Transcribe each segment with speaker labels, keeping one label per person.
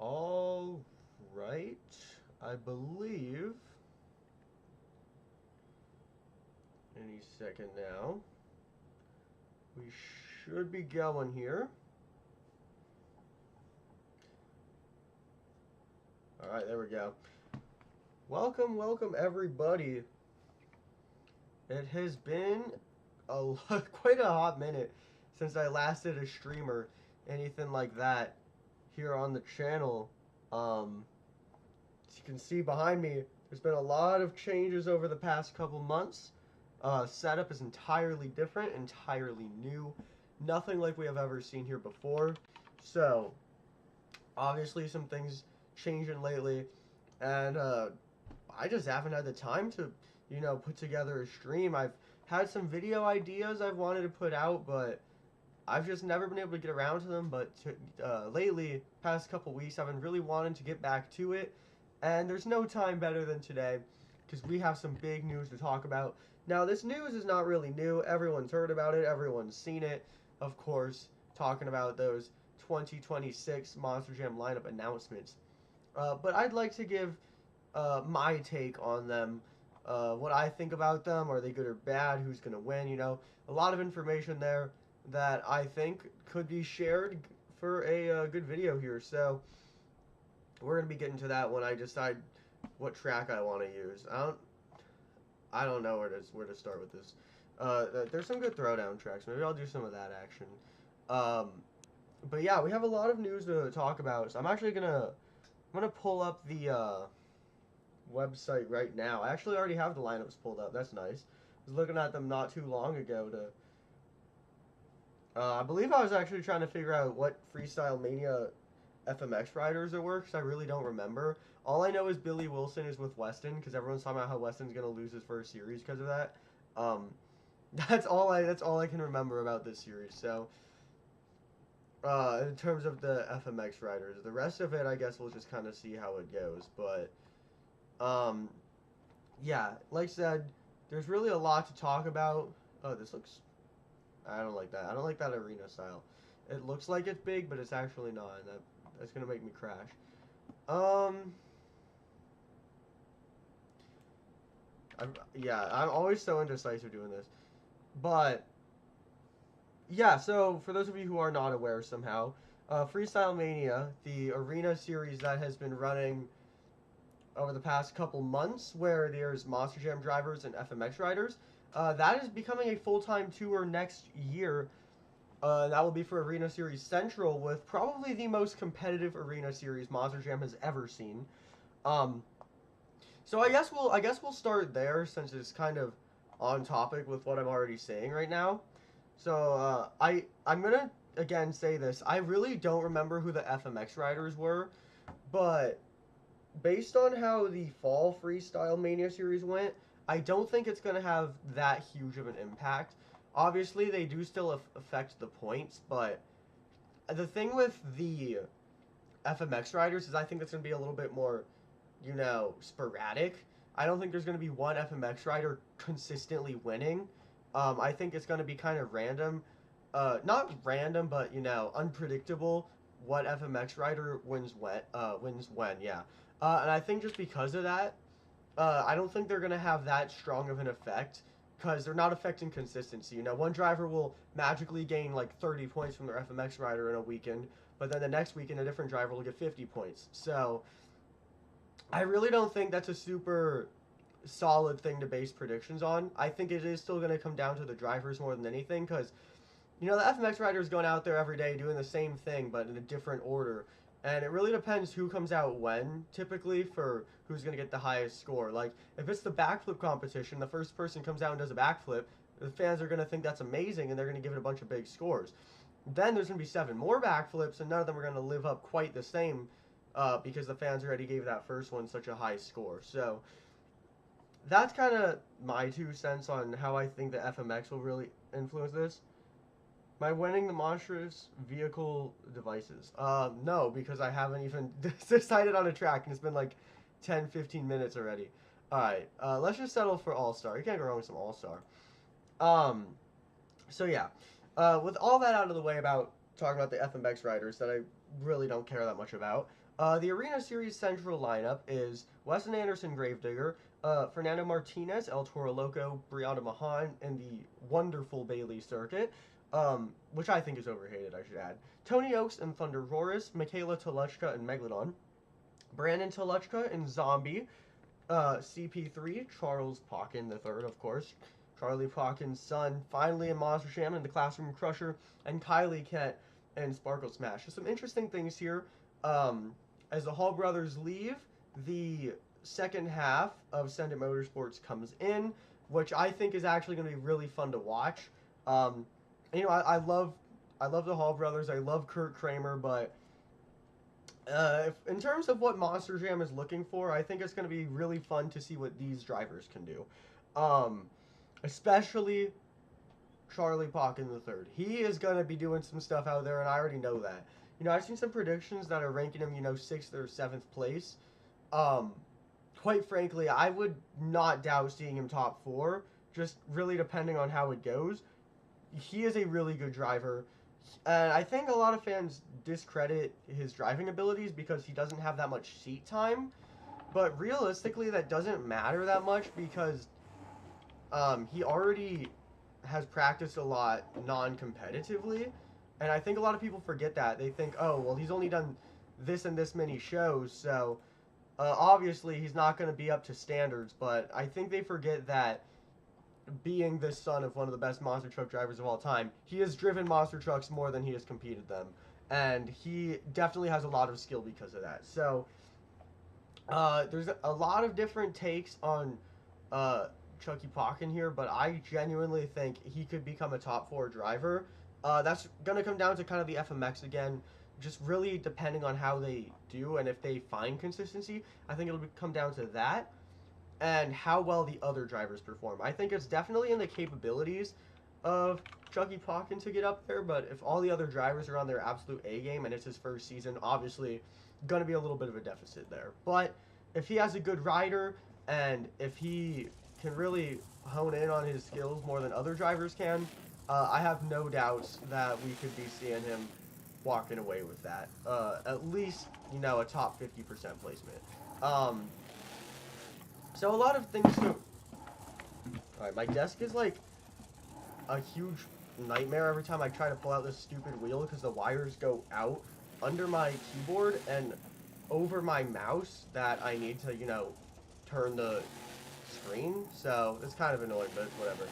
Speaker 1: All right, I believe any second now we should be going here. All right, there we go. Welcome everybody. It has been quite a hot minute since I last did a stream or anything like that here on the channel. As you can see behind me, there's been a lot of changes over the past couple months. Setup is entirely different, entirely new. Nothing like we have ever seen here before. So, obviously some things changing lately. And I just haven't had the time to, put together a stream. I've had some video ideas I've wanted to put out, but I've just never been able to get around to them. But lately, past couple weeks, I've been really wanting to get back to it. And there's no time better than today, because we have some big news to talk about. Now, this news is not really new. Everyone's heard about it. Everyone's seen it. Of course, talking about those 2026 Monster Jam lineup announcements. But I'd like to give my take on them, what I think about them. Are they good or bad? Who's going to win? A lot of information there that I think could be shared for a good video here. So we're going to be getting to that when I decide what track I want to use. I don't know where to start with this. There's some good throwdown tracks. Maybe I'll do some of that action. But yeah, we have a lot of news to talk about. So I'm gonna pull up the website right now. I actually already have the lineups pulled up. That's nice. I was looking at them not too long ago I believe I was actually trying to figure out what Freestyle Mania FMX riders there were, because I really don't remember. All I know is Billy Wilson is with Weston, because everyone's talking about how Weston's gonna lose his first series because of that. That's all I can remember about this series. So, in terms of the FMX riders, the rest of it, I guess we'll just kind of see how it goes. But, yeah, like I said, there's really a lot to talk about. Oh, this looks. I don't like that. I don't like that arena style. It looks like it's big, but it's actually not. That's gonna make me crash. Yeah, I'm always so indecisive doing this. But, yeah, so for those of you who are not aware somehow, Freestyle Mania, the arena series that has been running over the past couple months, where there's Monster Jam drivers and FMX riders, that is becoming a full-time tour next year. That will be for Arena Series Central, with probably the most competitive arena series Monster Jam has ever seen. So I guess we'll start there, since it's kind of on topic with what I'm already saying right now. So I'm gonna again say this. I really don't remember who the FMX riders were, but based on how the Fall Freestyle Mania series went, I don't think it's gonna have that huge of an impact. Obviously, they do still affect the points, but the thing with the FMX riders is I think it's going to be a little bit more, sporadic. I don't think there's going to be one FMX rider consistently winning. I think it's going to be kind of random. Not random, but, unpredictable what FMX rider wins when, yeah. And I think just because of that, I don't think they're going to have that strong of an effect, because they're not affecting consistency. One driver will magically gain like 30 points from their FMX rider in a weekend, but then the next weekend a different driver will get 50 points. So I really don't think that's a super solid thing to base predictions on. I think it is still going to come down to the drivers more than anything, because the FMX rider is going out there every day doing the same thing but in a different order. And it really depends who comes out when, typically, for who's going to get the highest score. Like, if it's the backflip competition, the first person comes out and does a backflip, the fans are going to think that's amazing, and they're going to give it a bunch of big scores. Then there's going to be 7 more backflips, and none of them are going to live up quite the same, because the fans already gave that first one such a high score. So, that's kind of my 2 cents on how I think the FMX will really influence this. Am I winning the monstrous vehicle devices? No, because I haven't even decided on a track, and it's been like 10-15 minutes already. Alright, let's just settle for All-Star. You can't go wrong with some All-Star. So yeah, with all that out of the way about talking about the FMX riders that I really don't care that much about. The Arena Series Central lineup is Weston Anderson, Gravedigger, Fernando Martinez, El Toro Loco, Brianna Mahan, and the wonderful Bailey Circuit, which I think is overhated, I should add. Tony Oaks and Thunder Roris, Michaela Toluchka and Megalodon, Brandon Toluchka and Zombie, CP3, Charles Pawkin III, of course, Charlie Pawkin's son, finally in Monster Jam and the Classroom Crusher, and Kylie Kent and Sparkle Smash. So some interesting things here. As the Hall brothers leave, the second half of Send It Motorsports comes in, which I think is actually going to be really fun to watch. You know, I love the Hall brothers. I love Kurt Kramer, but in terms of what Monster Jam is looking for, I think it's going to be really fun to see what these drivers can do. Especially Charlie Pawkin III. He is going to be doing some stuff out there, and I already know that. You know, I've seen some predictions that are ranking him, 6th or 7th place. Quite frankly, I would not doubt seeing him top 4, just really depending on how it goes. He is a really good driver, and I think a lot of fans discredit his driving abilities because he doesn't have that much seat time, but realistically, that doesn't matter that much because he already has practiced a lot non-competitively, and I think a lot of people forget that. They think, oh, well, he's only done this and this many shows, so obviously he's not going to be up to standards, but I think they forget that being the son of one of the best monster truck drivers of all time, he has driven monster trucks more than he has competed them, and he definitely has a lot of skill because of that. So there's a lot of different takes on Chucky Pawkin here, but I genuinely think he could become a top 4 driver. That's going to come down to kind of the FMX again, just really depending on how they do and if they find consistency. I think it'll come down to that and how well the other drivers perform. I think it's definitely in the capabilities of Chucky Pawkin to get up there, but if all the other drivers are on their absolute A game and it's his first season, obviously going to be a little bit of a deficit there. But if he has a good rider and if he can really hone in on his skills more than other drivers can, I have no doubts that we could be seeing him walking away with that. At least, a top 50% placement. So a lot of things to... Alright, my desk is like a huge nightmare every time I try to pull out this stupid wheel because the wires go out under my keyboard and over my mouse that I need to, turn the screen. So it's kind of annoying, but whatever.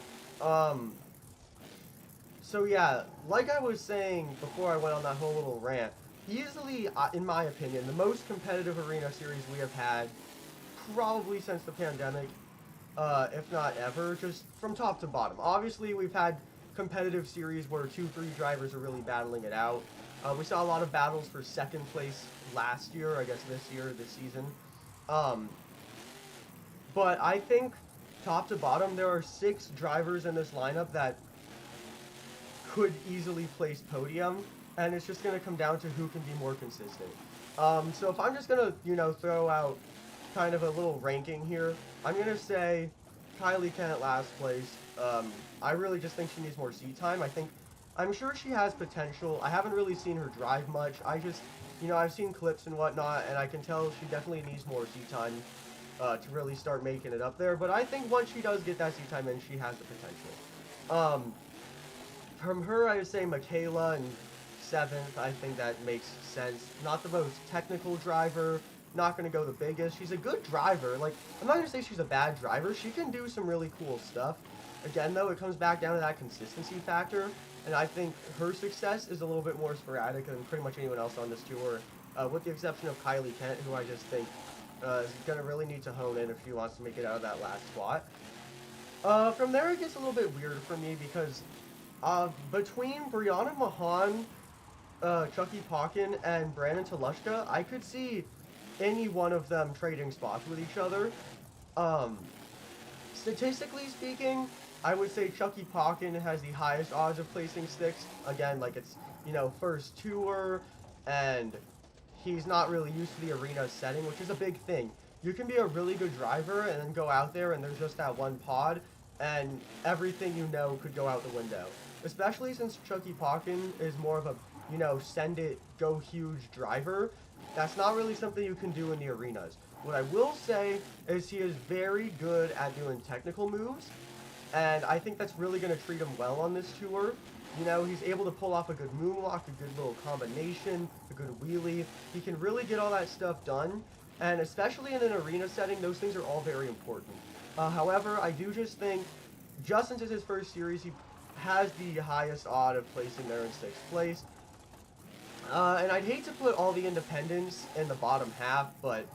Speaker 1: So yeah, like I was saying before I went on that whole little rant, easily, in my opinion, the most competitive arena series we have had probably since the pandemic, if not ever, just from top to bottom. Obviously, we've had competitive series where 2-3 drivers are really battling it out. We saw a lot of battles for second place last year, I guess this season. But I think top to bottom, there are 6 drivers in this lineup that could easily place podium, and it's just going to come down to who can be more consistent. So if I'm just going to, throw out kind of a little ranking here, I'm going to say Kylie Kent last place. I really just think she needs more seat time. I'm sure she has potential. I haven't really seen her drive much. I just, I've seen clips and whatnot, and I can tell she definitely needs more seat time to really start making it up there. But I think once she does get that seat time in, she has the potential. From her, I would say Michaela in 7th. I think that makes sense. Not the most technical driver. Not going to go the biggest. She's a good driver. Like, I'm not going to say she's a bad driver. She can do some really cool stuff. Again, though, it comes back down to that consistency factor. And I think her success is a little bit more sporadic than pretty much anyone else on this tour. With the exception of Kylie Kent, who I just think is going to really need to hone in if she wants to make it out of that last spot. From there, it gets a little bit weird for me because between Brianna Mahan, Chucky Pawkin, and Brandon Toluchka, I could see any one of them trading spots with each other. Statistically speaking, I would say Chucky Pawkin has the highest odds of placing 6th. Again, like it's, first tour, and he's not really used to the arena setting, which is a big thing. You can be a really good driver and then go out there and there's just that one pod, and everything could go out the window. Especially since Chucky Pawkin is more of a you know, send it, go huge driver. That's not really something you can do in the arenas. What I will say is he is very good at doing technical moves, and I think that's really going to treat him well on this tour. You know, he's able to pull off a good moonwalk, a good little combination, a good wheelie. He can really get all that stuff done, and especially in an arena setting, those things are all very important. However, I do just think, just since it's his first series, he has the highest odd of placing there in 6th place. And I'd hate to put all the independents in the bottom half, but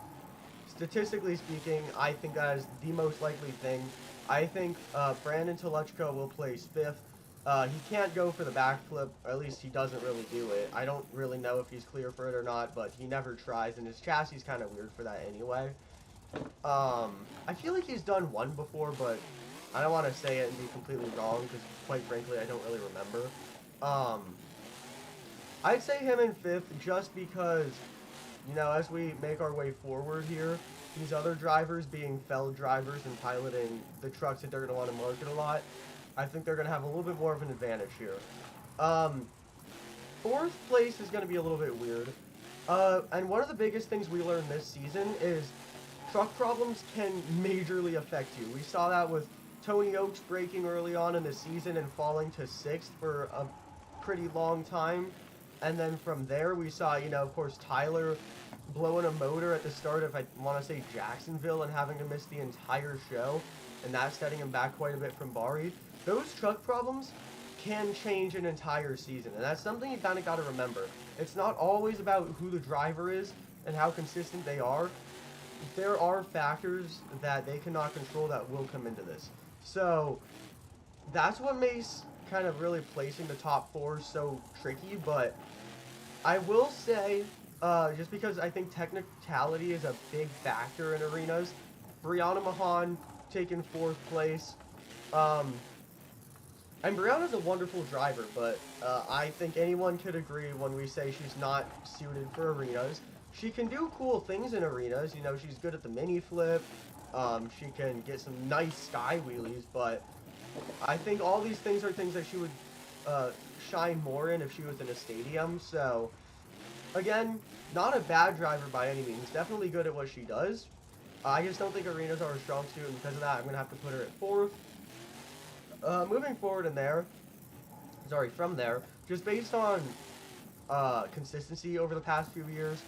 Speaker 1: statistically speaking, I think that is the most likely thing. I think Brandon Telechko will place 5th. He can't go for the backflip, or at least he doesn't really do it. I don't really know if he's clear for it or not, but he never tries, and his chassis is kind of weird for that anyway. I feel like he's done one before, but I don't want to say it and be completely wrong, because quite frankly, I don't really remember. I'd say him in 5th just because, you know, as we make our way forward here, these other drivers being Feld drivers and piloting the trucks that they're going to want to market a lot, I think they're going to have a little bit more of an advantage here. 4th place is going to be a little bit weird. And one of the biggest things we learned this season is truck problems can majorly affect you. We saw that with Tony Oaks breaking early on in the season and falling to 6th for a pretty long time. And then from there, we saw, you know, of course, Tyler blowing a motor at the start of, I want to say, Jacksonville and having to miss the entire show. And that setting him back quite a bit from Bari. Those truck problems can change an entire season. And that's something you kind of got to remember. It's not always about who the driver is and how consistent they are. There are factors that they cannot control that will come into this. So that's what makes kind of really placing the top 4 so tricky. But I will say, just because I think technicality is a big factor in arenas, Brianna Mahan taking 4th place. And Brianna's a wonderful driver, but I think anyone could agree when we say she's not suited for arenas. She can do cool things in arenas. You know, she's good at the mini flip. She can get some nice sky wheelies, but I think all these things are things that she would shine more in if she was in a stadium. So, again, not a bad driver by any means. Definitely good at what she does. I just don't think arenas are a strong suit, and because of that, I'm going to have to put her at 4th. Moving forward from there, just based on consistency over the past few years,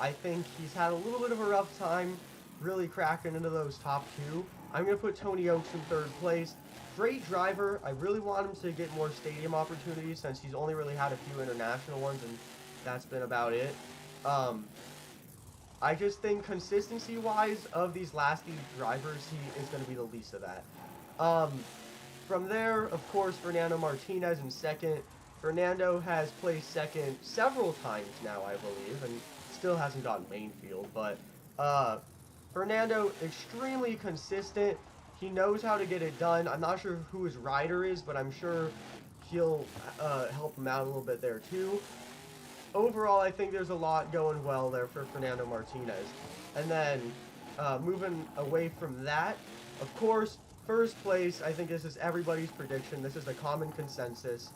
Speaker 1: I think he's had a little bit of a rough time really cracking into those top 2. I'm going to put Tony Oaks in 3rd place. Great driver. I really want him to get more stadium opportunities since he's only really had a few international ones, and that's been about it. I just think consistency-wise of these last few drivers, he is going to be the least of that. From there, of course, Fernando Martinez in 2nd. Fernando has placed 2nd several times now, I believe, and still hasn't gotten main field. But Fernando, extremely consistent. He knows how to get it done. I'm not sure who his rider is, but I'm sure he'll help him out a little bit there too. Overall, I think there's a lot going well there for Fernando Martinez. And then moving away from that, of course, 1st place, I think this is everybody's prediction. This is the common consensus.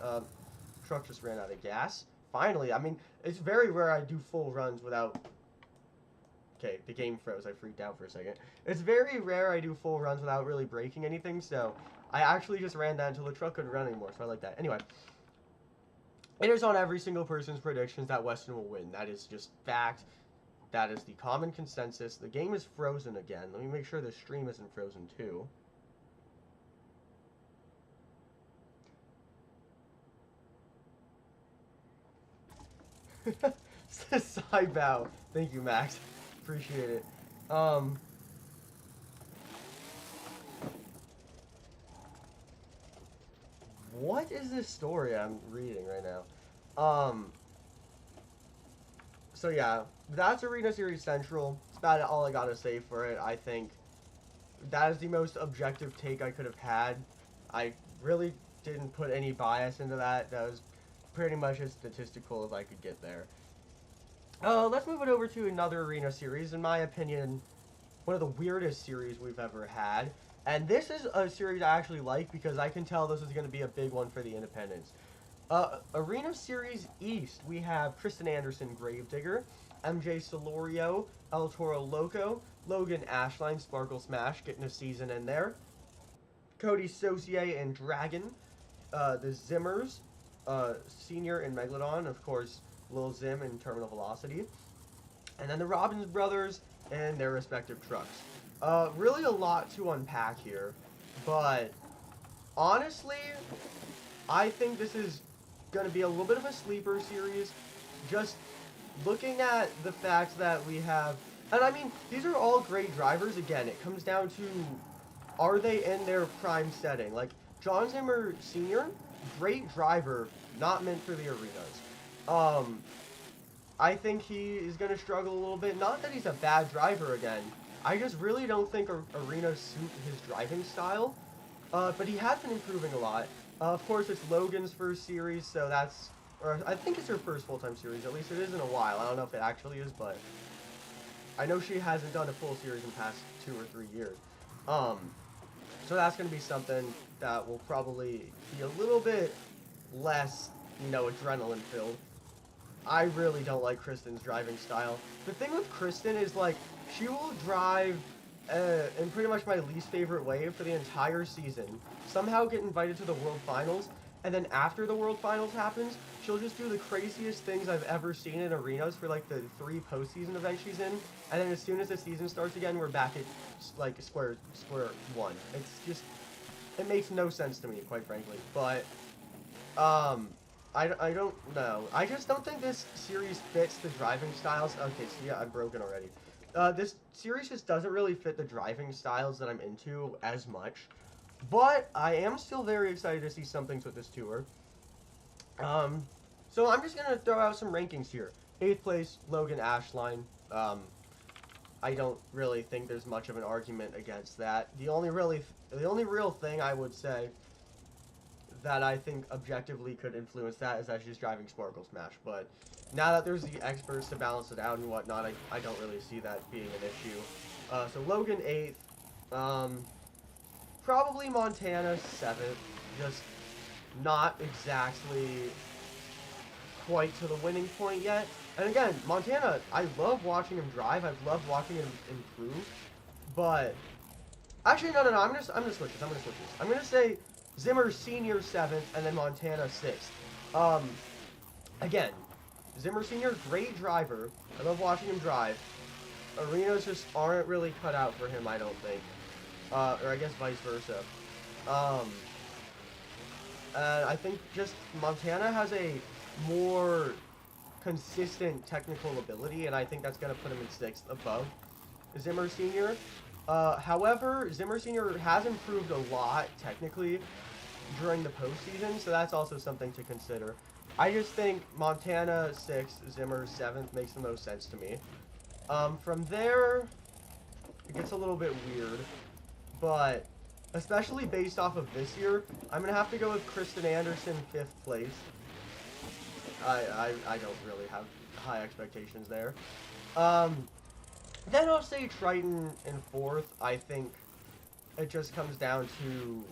Speaker 1: Truck just ran out of gas. Finally, I mean, it's very rare I do full runs without... Okay, the game froze. I freaked out for a second. It's very rare I do full runs without really breaking anything, so I actually just ran that until the truck couldn't run anymore, so I like that. Anyway, it is on every single person's predictions that Weston will win. That is just fact. That is the common consensus. The game is frozen again. Let me make sure the stream isn't frozen too. Side bow. Thank you, Max. Appreciate it. What is this story I'm reading right now? So yeah, that's Arena Series Central. That's about all I gotta say for it. I think that is the most objective take I could have had. I really didn't put any bias into that. That was pretty much as statistical as I could get there. Let's move it over to another Arena series. In my opinion, one of the weirdest series we've ever had. And this is a series I actually like because I can tell this is going to be a big one for the independents. Arena Series East, we have Kristen Anderson, Gravedigger, MJ Solorio, El Toro Loco, Logan Ashline, Sparkle Smash, getting a season in there. Cody Saucier and Dragon, the Zimmers, Senior and Megalodon, of course, Lil Zim and Terminal Velocity, and then the Robbins brothers and their respective trucks. Really a lot to unpack here, but honestly, I think this is going to be a little bit of a sleeper series. Just looking at the fact that we have, and I mean, these are all great drivers. Again, it comes down to, are they in their prime setting? Like, John Zimmer Sr., great driver, not meant for the arenas. I think he is going to struggle a little bit. Not that he's a bad driver again. I just really don't think arenas suit his driving style. But he has been improving a lot. Of course, it's Logan's first series, so that's, or I think it's her first full-time series. At least it is in a while. I don't know if it actually is, but I know she hasn't done a full series in the past 2 or 3 years. So that's going to be something that will probably be a little bit less, adrenaline filled. I really don't like Kristen's driving style. The thing with Kristen is, like, she will drive in pretty much my least favorite way for the entire season, somehow get invited to the World Finals, and then after the World Finals happens, she'll just do the craziest things I've ever seen in arenas for, like, the 3 postseason events she's in, and then as soon as the season starts again, we're back at, like, square one. It's just, it makes no sense to me, quite frankly, but, I don't know. I just don't think this series fits the driving styles. Okay, so yeah, I'm broken already. This series just doesn't really fit the driving styles that I'm into as much. But I am still very excited to see some things with this tour. So I'm just going to throw out some rankings here. 8th place, Logan Ashline. I don't really think there's much of an argument against that. The only real thing I would say that I think objectively could influence that is that she's driving Sparkle Smash, but now that there's the experts to balance it out and whatnot, I don't really see that being an issue. So Logan 8th, probably Montana 7th, just not exactly quite to the winning point yet. And again, Montana, I love watching him drive, I've loved watching him improve, but actually no, I'm gonna switch this. I'm gonna say Zimmer Senior 7th, and then Montana 6th. Again, Zimmer Senior, great driver. I love watching him drive. Arenas just aren't really cut out for him, I don't think. Or I guess vice versa. And I think just Montana has a more consistent technical ability, and I think that's going to put him in 6th above Zimmer Senior. However, Zimmer Senior has improved a lot technically during the postseason, so that's also something to consider. I just think Montana 6th, Zimmer 7th makes the most sense to me. From there, it gets a little bit weird, but especially based off of this year, I'm going to have to go with Kristen Anderson 5th place. I don't really have high expectations there. Then I'll say Triton in 4th. I think it just comes down to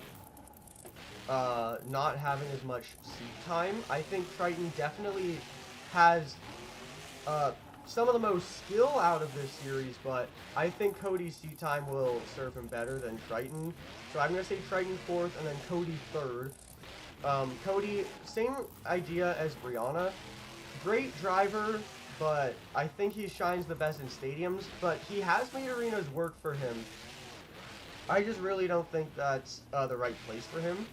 Speaker 1: not having as much seat time. I think Triton definitely has some of the most skill out of this series, but I think Cody's seat time will serve him better than Triton. So I'm going to say Triton 4th and then Cody 3rd. Cody, same idea as Brianna. Great driver, but I think he shines the best in stadiums, but he has made arenas work for him. I just really don't think that's the right place for him.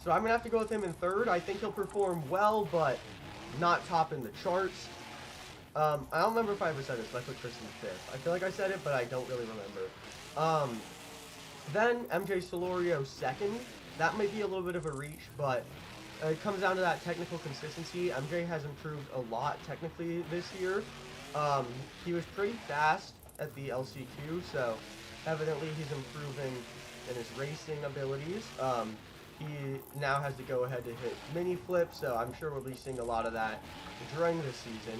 Speaker 1: So I'm going to have to go with him in 3rd. I think he'll perform well, but not top in the charts. I don't remember if I ever said this, but I put Kristen 5th. I feel like I said it, but I don't really remember. Then MJ Solorio 2nd. That might be a little bit of a reach, but it comes down to that technical consistency. MJ has improved a lot technically this year. He was pretty fast at the LCQ, so evidently he's improving in his racing abilities. He now has to go ahead to hit mini flips, so I'm sure we'll be seeing a lot of that during the season.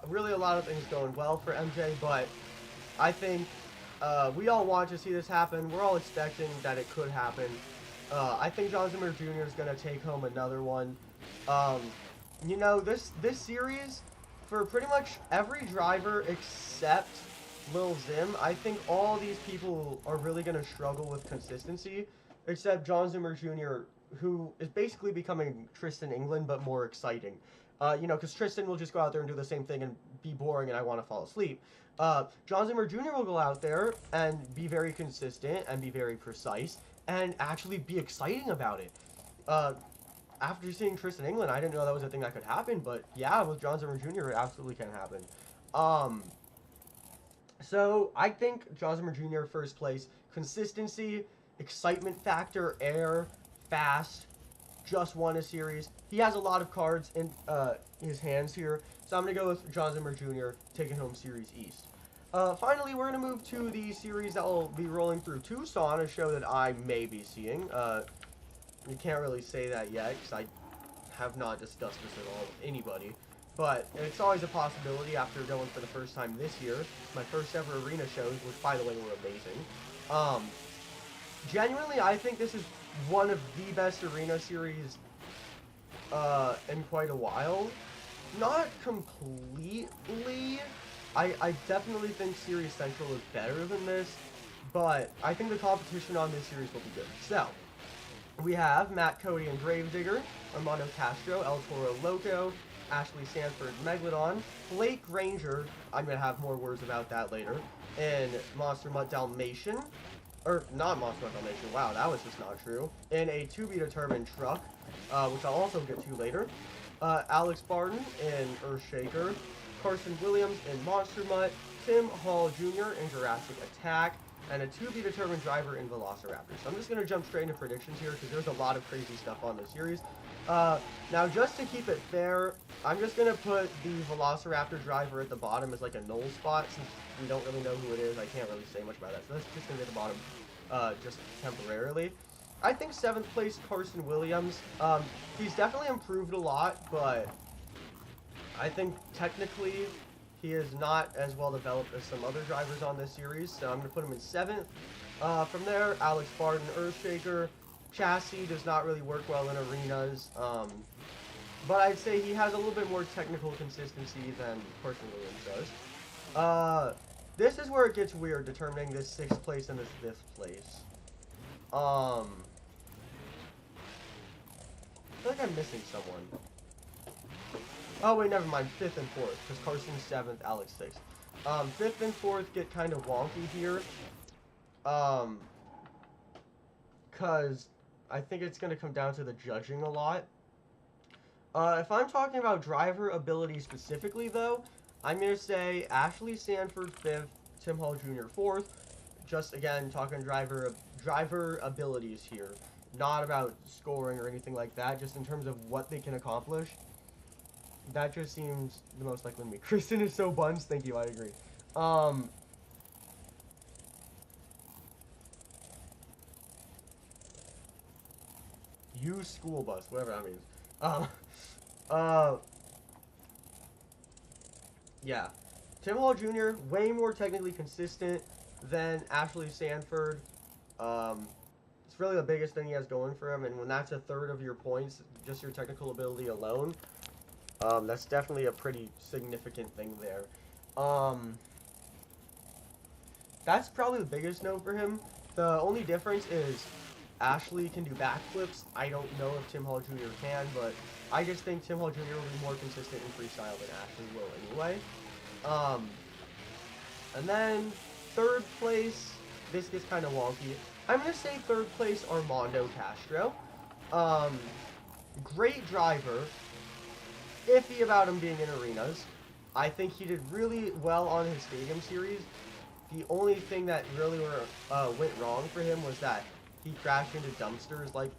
Speaker 1: Really a lot of things going well for MJ, but I think we all want to see this happen. We're all expecting that it could happen. I think John Zimmer Jr. is going to take home another one. Um, you know, this series, for pretty much every driver except Lil Zim, I think all these people are really going to struggle with consistency, except John Zimmer Jr., who is basically becoming Tristan England, but more exciting. You know, because Tristan will just go out there and do the same thing and be boring, and I want to fall asleep. John Zimmer Jr. will go out there and be very consistent and be very precise and actually be exciting about it. After seeing Tristan England, I didn't know that was a thing that could happen, but yeah, with John Zimmer Jr., it absolutely can happen. So I think John Zimmer Jr. first place. Consistency, excitement factor, air, fast, just won a series. He has a lot of cards in his hands here, so I'm going to go with John Zimmer Jr. taking home Series East. Finally, we're going to move to the series that will be rolling through Tucson, a show that I may be seeing. You can't really say that yet, because I have not discussed this at all with anybody. But it's always a possibility after going for the first time this year. My first ever arena shows, which by the way were amazing. Genuinely, I think this is one of the best arena series in quite a while. Not completely. I definitely think Series Central is better than this, but I think the competition on this series will be good. So, we have Matt Cody and Gravedigger, Armando Castro, El Toro Loco, Ashley Sanford, Megalodon, Blake Granger, I'm going to have more words about that later, and Monster Mutt Dalmatian, or not Monster Mutt Dalmatian, wow, that was just not true, in a to-be-determined truck, which I'll also get to later, Alex Barton in Earthshaker, Carson Williams in Monster Mutt, Tim Hall Jr. in Jurassic Attack, and a to-be-determined driver in Velociraptor. So I'm just going to jump straight into predictions here because there's a lot of crazy stuff on this series. Now, just to keep it fair, I'm just going to put the Velociraptor driver at the bottom as like a null spot since we don't really know who it is. I can't really say much about that. So that's just going to be at the bottom just temporarily. I think 7th place Carson Williams. He's definitely improved a lot, but I think technically he is not as well developed as some other drivers on this series, so I'm going to put him in 7th. From there, Alex Barton, Earthshaker. Chassis does not really work well in arenas, but I'd say he has a little bit more technical consistency than Carson Williams does. This is where it gets weird, determining this 6th place and this 5th place. I feel like I'm missing someone. Oh, wait, never mind. 5th and 4th, because Carson's 7th, Alex 6th. 5th and 4th get kind of wonky here. Because I think it's going to come down to the judging a lot. If I'm talking about driver ability specifically, though, I'm going to say Ashley Sanford 5th, Tim Hall Jr. 4th. Just, again, talking driver abilities here. Not about scoring or anything like that, just in terms of what they can accomplish. That just seems the most likely to me. Kristen is so buns. Thank you, I agree. Use school bus, whatever that means. Yeah. Tim Hall Jr., way more technically consistent than Ashley Sanford. It's really the biggest thing he has going for him, and when that's a third of your points, just your technical ability alone, that's definitely a pretty significant thing there. That's probably the biggest note for him. The only difference is Ashley can do backflips. I don't know if Tim Hall Jr. can, but I just think Tim Hall Jr. will be more consistent in freestyle than Ashley will anyway. And then 3rd place, this gets kind of wonky. I'm going to say 3rd place Armando Castro. Great driver. Iffy about him being in arenas. I think he did really well on his stadium series. The only thing that really went wrong for him was that he crashed into dumpsters like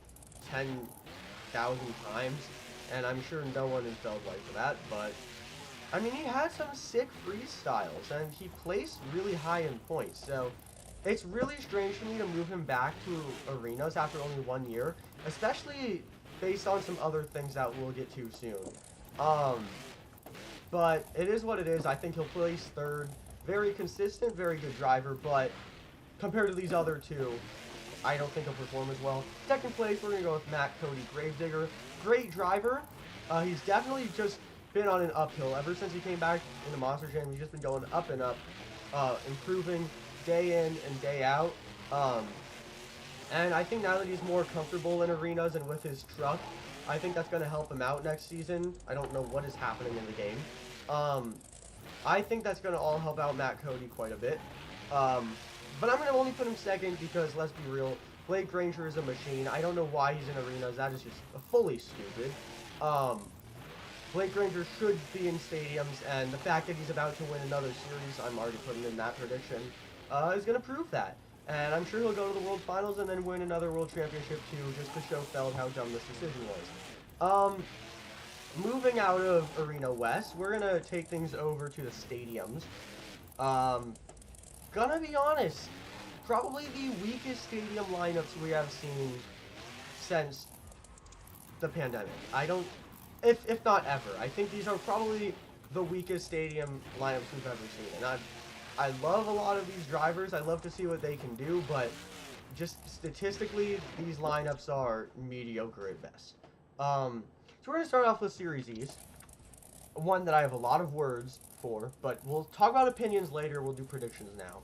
Speaker 1: 10,000 times, and I'm sure no one in Feld liked for that, but I mean, he had some sick freestyles, and he placed really high in points, so it's really strange for me to move him back to arenas after only 1 year, especially based on some other things that we'll get to soon. But it is what it is. I think he'll place 3rd. Very consistent, very good driver, but compared to these other two, I don't think he'll perform as well. Second place, we're going to go with Matt Cody Gravedigger. Great driver. He's definitely just been on an uphill. Ever since he came back in the Monster Jam, he's just been going up and up, improving day in and day out. And I think now that he's more comfortable in arenas and with his truck, I think that's going to help him out next season. I don't know what is happening in the game. I think that's going to all help out Matt Cody quite a bit. But I'm going to only put him second because, let's be real, Blake Granger is a machine. I don't know why he's in arenas. That is just fully stupid. Blake Granger should be in stadiums, and the fact that he's about to win another series, I'm already putting in that prediction, is going to prove that. And I'm sure he'll go to the World Finals and then win another World Championship too, just to show Feld how dumb this decision was. Moving out of Arena West, we're going to take things over to the stadiums. Gonna be honest, probably the weakest stadium lineups we have seen since the pandemic. If not ever. I think these are probably the weakest stadium lineups we've ever seen. And I love a lot of these drivers. I love to see what they can do, but just statistically, these lineups are mediocre at best. So we're going to start off with Series East. One that I have a lot of words for, but we'll talk about opinions later. We'll do predictions now.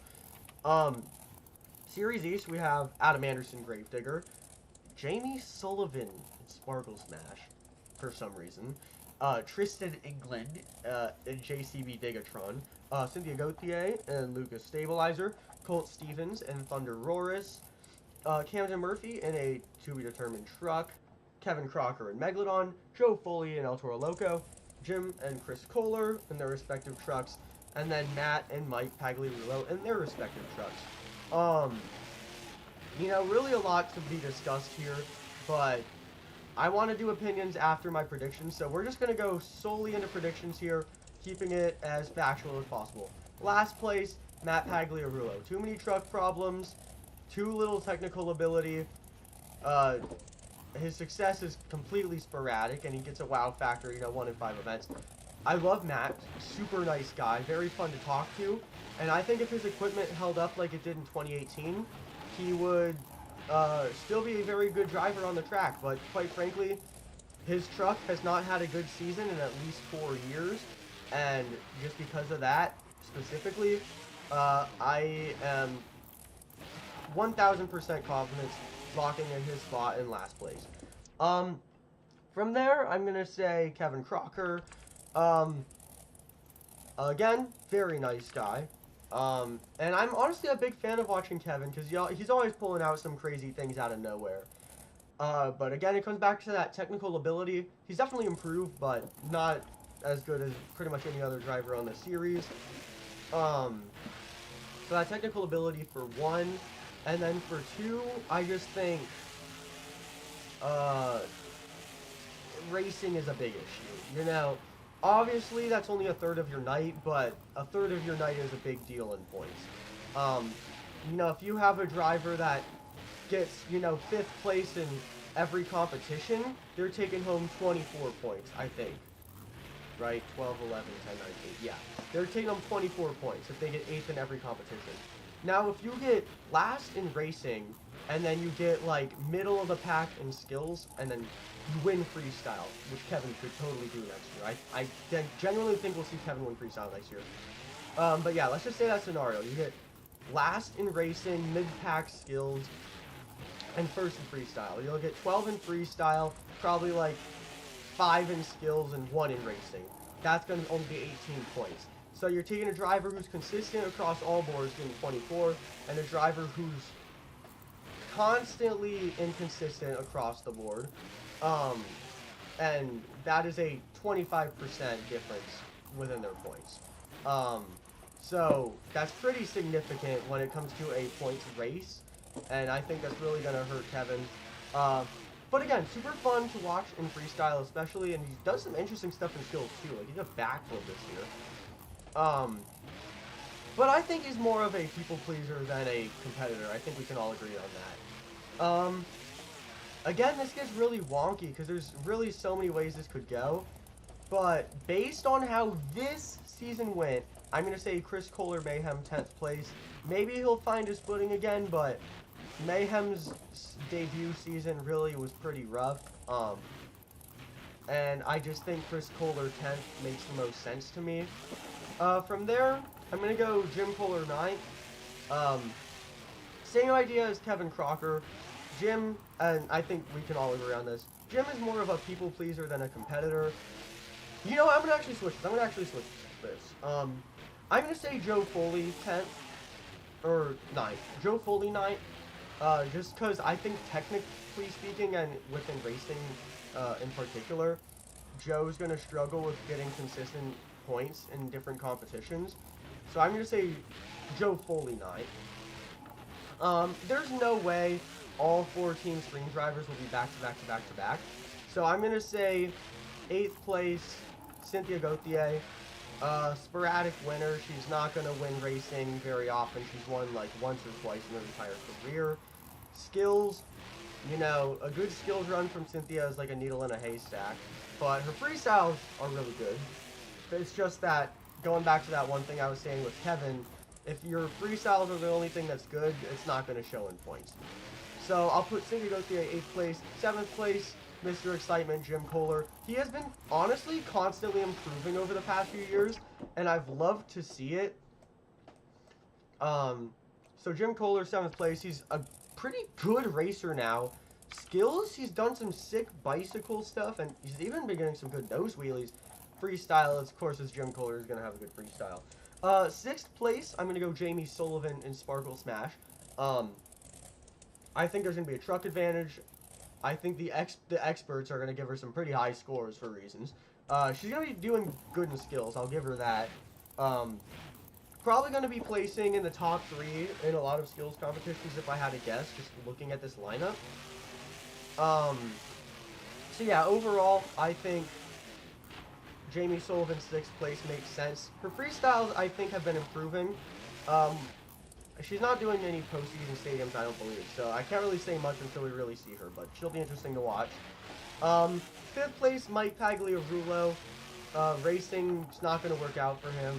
Speaker 1: Series East, we have Adam Anderson, Gravedigger, Jamie Sullivan, Sparkle Smash, for some reason, Tristan England, and JCB Degatron, Cynthia Gauthier and Lucas Stabilizer, Colt Stevens and Thunder Roris, Camden Murphy in a to-be-determined truck, Kevin Crocker and Megalodon, Joe Foley and El Toro Loco, Jim and Chris Kohler in their respective trucks, and then Matt and Mike Pagliarulo in their respective trucks. You know, really a lot to be discussed here, but I want to do opinions after my predictions, so we're just going to go solely into predictions here, keeping it as factual as possible. Last place, Matt Pagliarulo. Too many truck problems, too little technical ability. His success is completely sporadic, and he gets a wow factor, you know, 1 in 5 events. I love Matt. Super nice guy. Very fun to talk to. And I think if his equipment held up like it did in 2018, he would still be a very good driver on the track. But quite frankly, his truck has not had a good season in at least 4 years. And just because of that, specifically, I am 1,000% confident locking in his spot in last place. From there, I'm going to say Kevin Crocker. Again, very nice guy. And I'm honestly a big fan of watching Kevin because he's always pulling out some crazy things out of nowhere. But again, it comes back to that technical ability. He's definitely improved, but not as good as pretty much any other driver on the series. So that technical ability for 1. And then for 2, I just think racing is a big issue. You know, obviously that's only a third of your night, but a third of your night is a big deal in points. You know, if you have a driver that gets, you know, 5th place in every competition, they're taking home 24 points, I think. Right? 12, 11, 10, 19. Yeah. They're taking home 24 points if they get 8th in every competition. Now, if you get last in racing, and then you get, like, middle of the pack in skills, and then you win freestyle, which Kevin could totally do next year. I genuinely think we'll see Kevin win freestyle next year. But yeah, let's just say that scenario. You get last in racing, mid-pack skills, and 1st in freestyle. You'll get 12 in freestyle, probably, like, 5 in skills, and 1 in racing. That's going to only be 18 points. So you're taking a driver who's consistent across all boards, getting 24, and a driver who's constantly inconsistent across the board. And that is a 25% difference within their points. So that's pretty significant when it comes to a points race, and I think that's really going to hurt Kevin. But again, super fun to watch in freestyle especially, and he does some interesting stuff in skills too. Like, he did a backflip this year. But I think he's more of a people pleaser than a competitor. I think we can all agree on that. Again, this gets really wonky because there's really so many ways this could go. But based on how this season went, I'm going to say Chris Kohler Mayhem 10th place. Maybe he'll find his footing again, but Mayhem's debut season really was pretty rough. And I just think Chris Kohler 10th makes the most sense to me. From there, I'm going to go Jim Kohler 9th. Same idea as Kevin Crocker. Jim, and I think we can all agree on this, Jim is more of a people pleaser than a competitor. You know what, I'm going to actually switch this. I'm going to say Joe Foley 10th, or 9th. Joe Foley 9th, just because I think technically speaking, and within racing in particular, Joe's going to struggle with getting consistent points in different competitions. So I'm going to say Joe Foley 9th. There's no way all 4 Team Stream drivers will be back-to-back-to-back-to-back. So I'm going to say 8th place, Cynthia Gauthier. Sporadic winner. She's not going to win racing very often. She's won like once or twice in her entire career. Skills, you know, a good skills run from Cynthia is like a needle in a haystack. But her freestyles are really good. It's just that, going back to that one thing I was saying with Kevin, if your freestyles are the only thing that's good, it's not going to show in points. So I'll put Cynthia Gauthier 8th place. 7th place, Mr. Excitement, Jim Kohler. He has been, honestly, constantly improving over the past few years, and I've loved to see it. So Jim Kohler, 7th place. He's a pretty good racer now. Skills, he's done some sick bicycle stuff, and he's even been getting some good nose wheelies. Freestyle, of course, as Jim Kohler is going to have a good freestyle. 6th place, I'm going to go Jamie Sullivan in Sparkle Smash. I think there's going to be a truck advantage. I think the experts are going to give her some pretty high scores for reasons. She's going to be doing good in skills, I'll give her that. Probably going to be placing in the top 3 in a lot of skills competitions if I had to guess, just looking at this lineup. So yeah, overall, I think Jamie Sullivan's 6th place makes sense. Her freestyles, I think, have been improving. She's not doing any postseason stadiums, I don't believe, so I can't really say much until we really see her, but she'll be interesting to watch. 5th place, Mike Pagliarulo. Racing's not going to work out for him.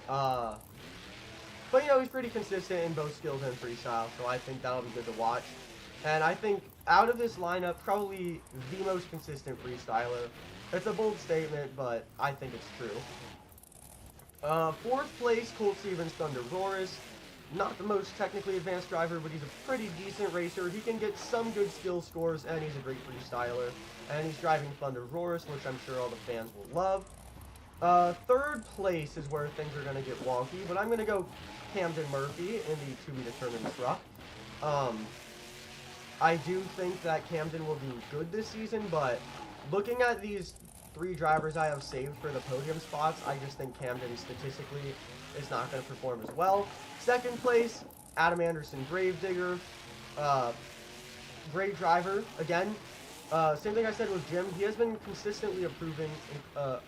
Speaker 1: But, you know, he's pretty consistent in both skills and freestyle, so I think that'll be good to watch. And I think, out of this lineup, probably the most consistent freestyler. It's a bold statement, but I think it's true. 4th place, Colt Stevens Thunder Roris. Not the most technically advanced driver, but he's a pretty decent racer. He can get some good skill scores, and he's a great freestyler. And he's driving Thunder Roris, which I'm sure all the fans will love. 3rd place is where things are going to get wonky, but I'm going to go Camden Murphy in the to-be-determined truck. I do think that Camden will do good this season, but looking at these 3 drivers I have saved for the podium spots, I just think Camden statistically is not going to perform as well. 2nd place, Adam Anderson, Gravedigger. Great driver, again. Same thing I said with Jim. He has been consistently improving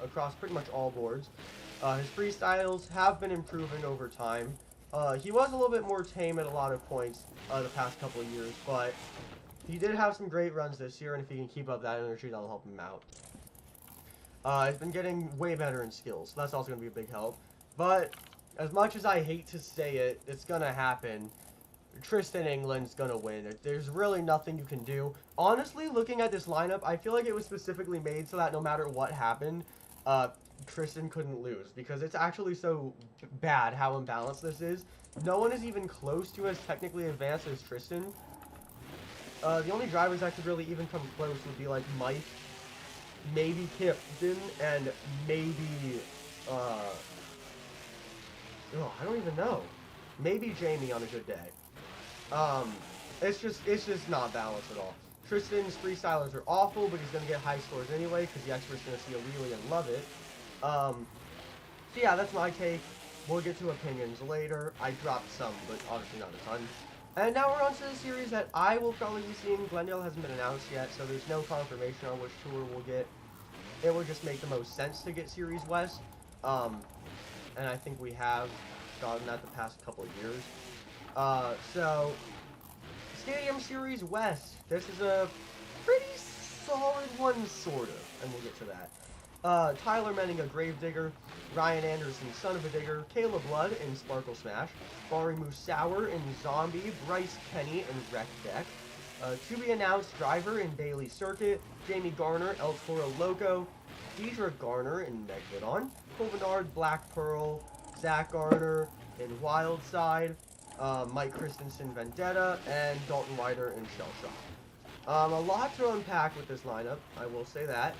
Speaker 1: across pretty much all boards. His freestyles have been improving over time. He was a little bit more tame at a lot of points the past couple of years, but he did have some great runs this year, and if he can keep up that energy, that'll help him out. He's been getting way better in skills, so that's also going to be a big help. But as much as I hate to say it, it's going to happen. Tristan England's going to win. There's really nothing you can do. Honestly, looking at this lineup, I feel like it was specifically made so that no matter what happened, Tristan couldn't lose. Because it's actually so bad how imbalanced this is. No one is even close to as technically advanced as Tristan. The only drivers that could really even come close would be like Mike, maybe Kipton, and maybe, I don't even know. Maybe Jamie on a good day. It's just not balanced at all. Tristan's freestylers are awful, but he's going to get high scores anyway, because the expert's going to see a wheelie and love it. So yeah, that's my take. We'll get to opinions later. I dropped some, but obviously not a ton. And now we're on to the series that I will probably be seeing. Glendale hasn't been announced yet, so there's no confirmation on which tour we'll get. It would just make the most sense to get Series West. And I think we have gotten that the past couple of years. So, Stadium Series West. This is a pretty solid one, sort of, and we'll get to that. Tyler Menninga, Gravedigger, Ryan Anderson, Son of a Digger, Caleb Blood in Sparkle Smash, Bari Musauer in Zombie, Bryce Kenny in Wreck Deck, to be announced driver in Daily Circuit, Jamie Garner, El Toro Loco, Deidre Garner in Megalodon, Colvinard, Black Pearl, Zach Garner in Wildside, Mike Christensen, Vendetta, and Dalton Wider in Shell Shock. A lot to unpack with this lineup, I will say that.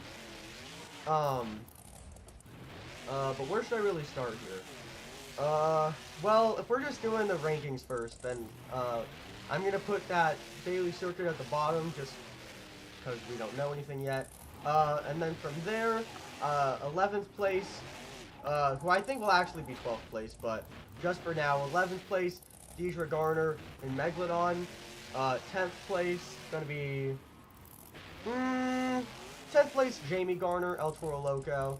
Speaker 1: But where should I really start here? Well, if we're just doing the rankings first, then, I'm going to put that Daily Circuit at the bottom, just because we don't know anything yet. And then from there, 11th place, who I think will actually be 12th place, but just for now, 11th place, Deidre Garner in Megalodon. 10th place, gonna be... 10th place, Jamie Garner, El Toro Loco.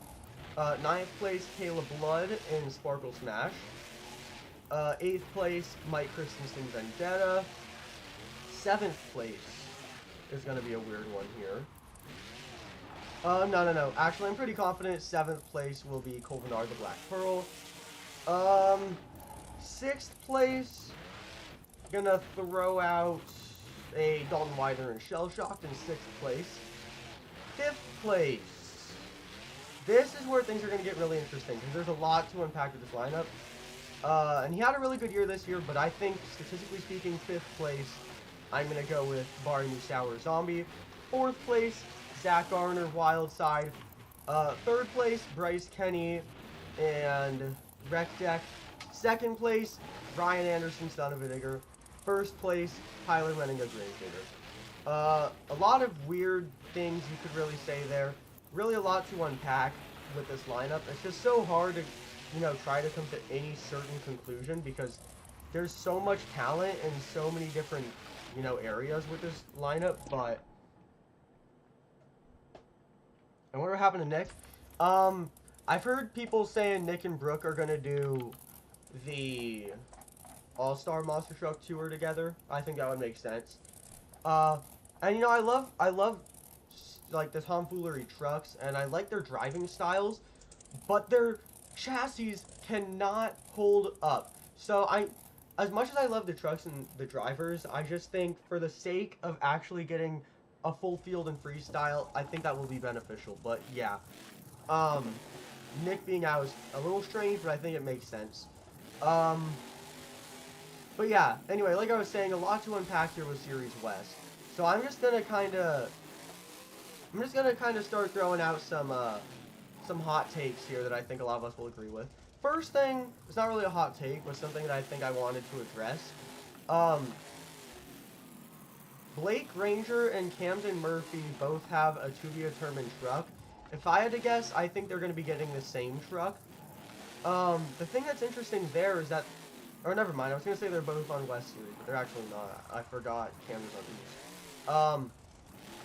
Speaker 1: 9th place, Caleb Blood in Sparkle Smash. 8th place, Mike Christensen, Vendetta. 7th place is gonna be a weird one here. No. Actually, I'm pretty confident 7th place will be Colvinard the Black Pearl. 6th place, gonna throw out a Dalton Wider and Shell Shocked in 6th place. 5th place. This is where things are gonna get really interesting, because there's a lot to unpack with this lineup. And he had a really good year this year, but I think, statistically speaking, 5th place, I'm gonna go with Bari Musauer Zombie. 4th place, Zach Garner, Wildside. 3rd place, Bryce Kenny and Wreck Deck. 2nd place, Ryan Anderson, Son of a Digger. 1st place, Tyler Menninga, Gravedigger. A lot of weird things you could really say there. Really a lot to unpack with this lineup. It's just so hard to, try to come to any certain conclusion, because there's so much talent in so many different, areas with this lineup, but... I wonder what happened to Nick. I've heard people saying Nick and Brooke are gonna do the All-Star Monster Truck Tour together. I think that would make sense. And I love like the tomfoolery trucks, and I like their driving styles, but their chassis cannot hold up. So as much as I love the trucks and the drivers, I just think for the sake of actually getting a full field in freestyle, I think that will be beneficial. But yeah, Nick being out is a little strange, but I think it makes sense. But yeah, anyway, like I was saying, a lot to unpack here with Series West. So I'm just gonna kind of start throwing out some hot takes here that I think a lot of us will agree with. First thing, it's not really a hot take, but something that I think I wanted to address. Blake Ranger and Camden Murphy both have a to-be-determined truck. If I had to guess, I think they're going to be getting the same truck. The thing that's interesting there is that... Or never mind, I was going to say they're both on West Series, but they're actually not. I forgot Camden's on East.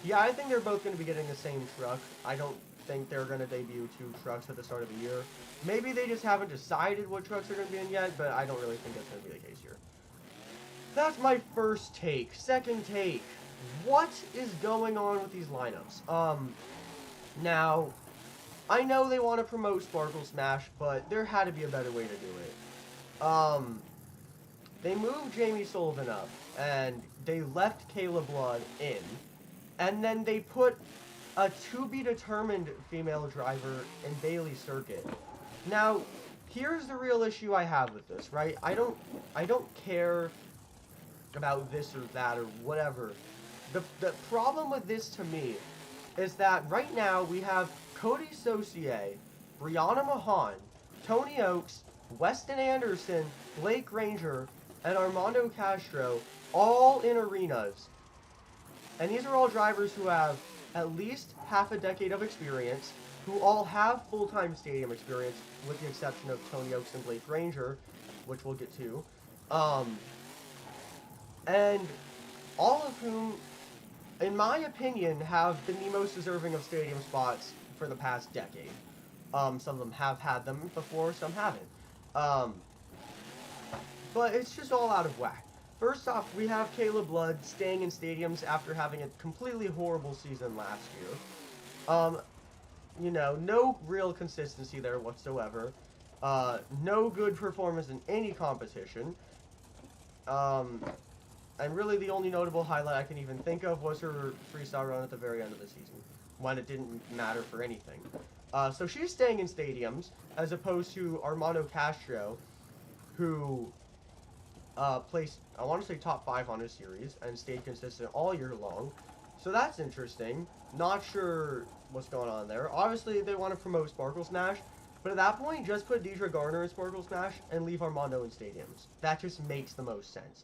Speaker 1: Yeah, I think they're both going to be getting the same truck. I don't think they're going to debut two trucks at the start of the year. Maybe they just haven't decided what trucks they're going to be in yet, but I don't really think that's going to be the case here. That's my first take. Second take. What is going on with these lineups? Now, I know they want to promote Sparkle Smash, but there had to be a better way to do it. They moved Jamie Sullivan up, and they left Kayla Blood in, and then they put a to-be-determined female driver in Daily Circuit. Now, here's the real issue I have with this, right? I don't care about this or that or whatever. The problem with this to me is that right now we have Cody Saucier, Brianna Mahan, Tony Oaks, Weston Anderson, Blake Ranger, and Armando Castro all in arenas. And these are all drivers who have at least half a decade of experience, who all have full-time stadium experience, with the exception of Tony Oaks and Blake Ranger, which we'll get to. And all of whom, in my opinion, have been the most deserving of stadium spots for the past decade. Some of them have had them before, some haven't. But it's just all out of whack. First off, we have Caleb Blood staying in stadiums after having a completely horrible season last year. you know, no real consistency there whatsoever. No good performance in any competition. Um, and really the only notable highlight I can even think of was her freestyle run at the very end of the season, when it didn't matter for anything. So she's staying in stadiums, as opposed to Armando Castro, who placed, I want to say, top 5 on his series, and stayed consistent all year long. So that's interesting. Not sure what's going on there. Obviously, they want to promote Sparkle Smash, but at that point, just put Deidre Garner in Sparkle Smash and leave Armando in stadiums. That just makes the most sense.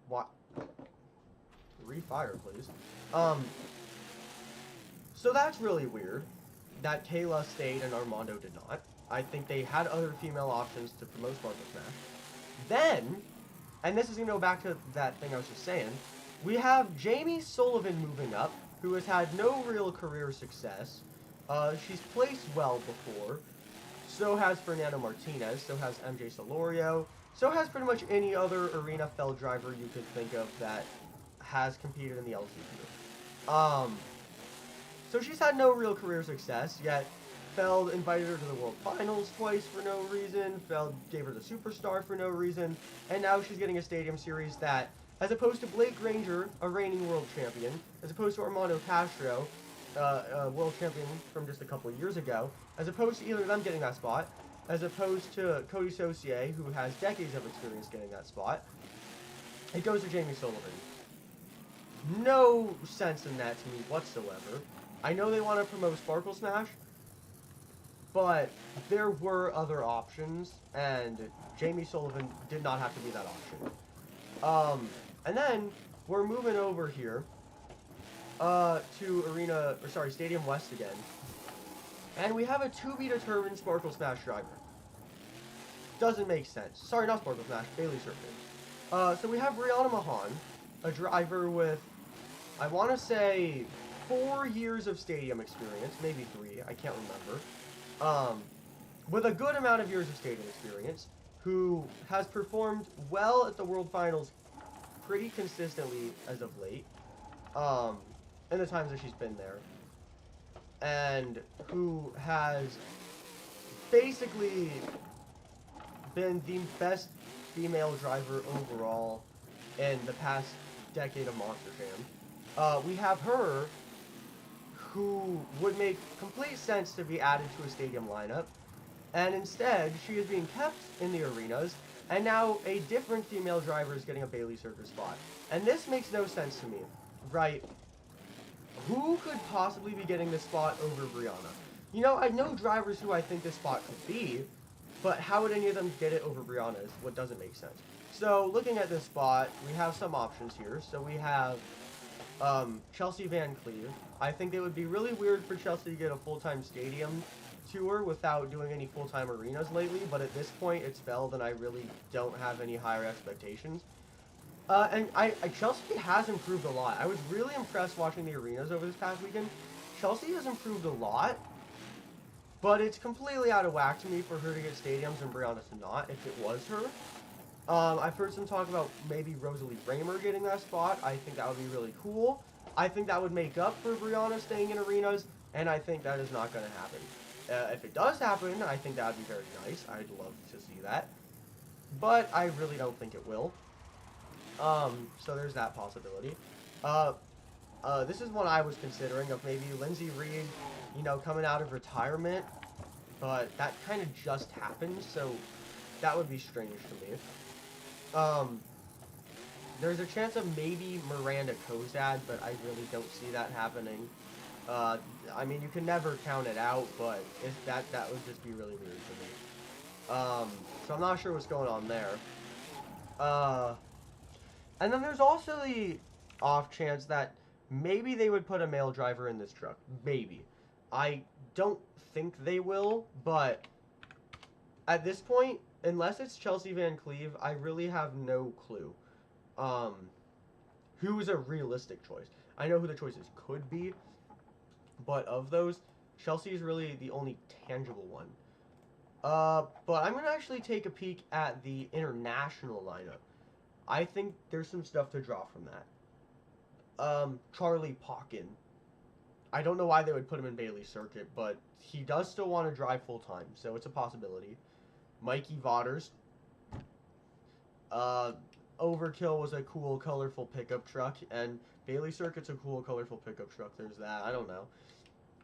Speaker 1: What? Refire, please. So that's really weird that Kayla stayed and Armando did not. I think they had other female options to promote Sparkle Smash. Then, and this is going to go back to that thing I was just saying, we have Jamie Sullivan moving up, who has had no real career success. She's placed well before. So has Fernando Martinez. So has MJ Solorio. So has pretty much any other arena fell driver you could think of that has competed in the LCQ. So she's had no real career success, yet Feld invited her to the World Finals twice for no reason, Feld gave her the Superstar for no reason, and now she's getting a Stadium Series that, as opposed to Blake Granger, a reigning world champion, as opposed to Armando Castro, a world champion from just a couple of years ago, as opposed to either of them getting that spot, as opposed to Cody Saucier, who has decades of experience getting that spot, it goes to Jamie Sullivan. No sense in that to me whatsoever. I know they want to promote Sparkle Smash, but there were other options, and Jamie Sullivan did not have to be that option. And then we're moving over here to Stadium West again, and we have a to-be-determined Sparkle Smash driver. Doesn't make sense. Sorry, not Sparkle Smash, Bailey Circuit. So we have Brianna Mahan, a driver with, I want to say, 4 years of stadium experience, maybe 3, I can't remember. With a good amount of years of stadium experience, who has performed well at the World Finals pretty consistently as of late, in the times that she's been there, and who has basically been the best female driver overall in the past decade of Monster Jam. We have her, who would make complete sense to be added to a stadium lineup, and instead she is being kept in the arenas, and now a different female driver is getting a Bailey Circus spot. And this makes no sense to me, right? Who could possibly be getting this spot over Brianna? You know, I know drivers who I think this spot could be, but how would any of them get it over Brianna is what doesn't make sense. So, looking at this spot, we have some options here. So we have Chelsea Van Cleve. I think it would be really weird for Chelsea to get a full-time stadium tour without doing any full-time arenas lately, but at this point it's Feld and I really don't have any higher expectations. And Chelsea has improved a lot. I was really impressed watching the arenas over this past weekend. Chelsea has improved a lot, but it's completely out of whack to me for her to get stadiums and Brianna to not, if it was her. I've heard some talk about maybe Rosalie Raymer getting that spot. I think that would be really cool. I think that would make up for Brianna staying in arenas, and I think that is not going to happen. If it does happen, I think that would be very nice. I'd love to see that. But I really don't think it will. So there's that possibility. This is one I was considering, of maybe Lindsay Reed, you know, coming out of retirement. But that kind of just happened, so that would be strange to me. There's a chance of maybe Miranda Kozad, but I really don't see that happening. I mean, you can never count it out, but that would just be really weird to me. So I'm not sure what's going on there. And then there's also the off chance that maybe they would put a male driver in this truck. Maybe. I don't think they will, but at this point, unless it's Chelsea Van Cleve, I really have no clue who is a realistic choice. I know who the choices could be, but of those, Chelsea is really the only tangible one. But I'm going to actually take a peek at the international lineup. I think there's some stuff to draw from that. Charlie Pauken. I don't know why they would put him in Bailey Circuit, but he does still want to drive full-time, so it's a possibility. Mikey Vaughters. Overkill was a cool, colorful pickup truck, and Bailey Circuit's a cool, colorful pickup truck. There's that. I don't know.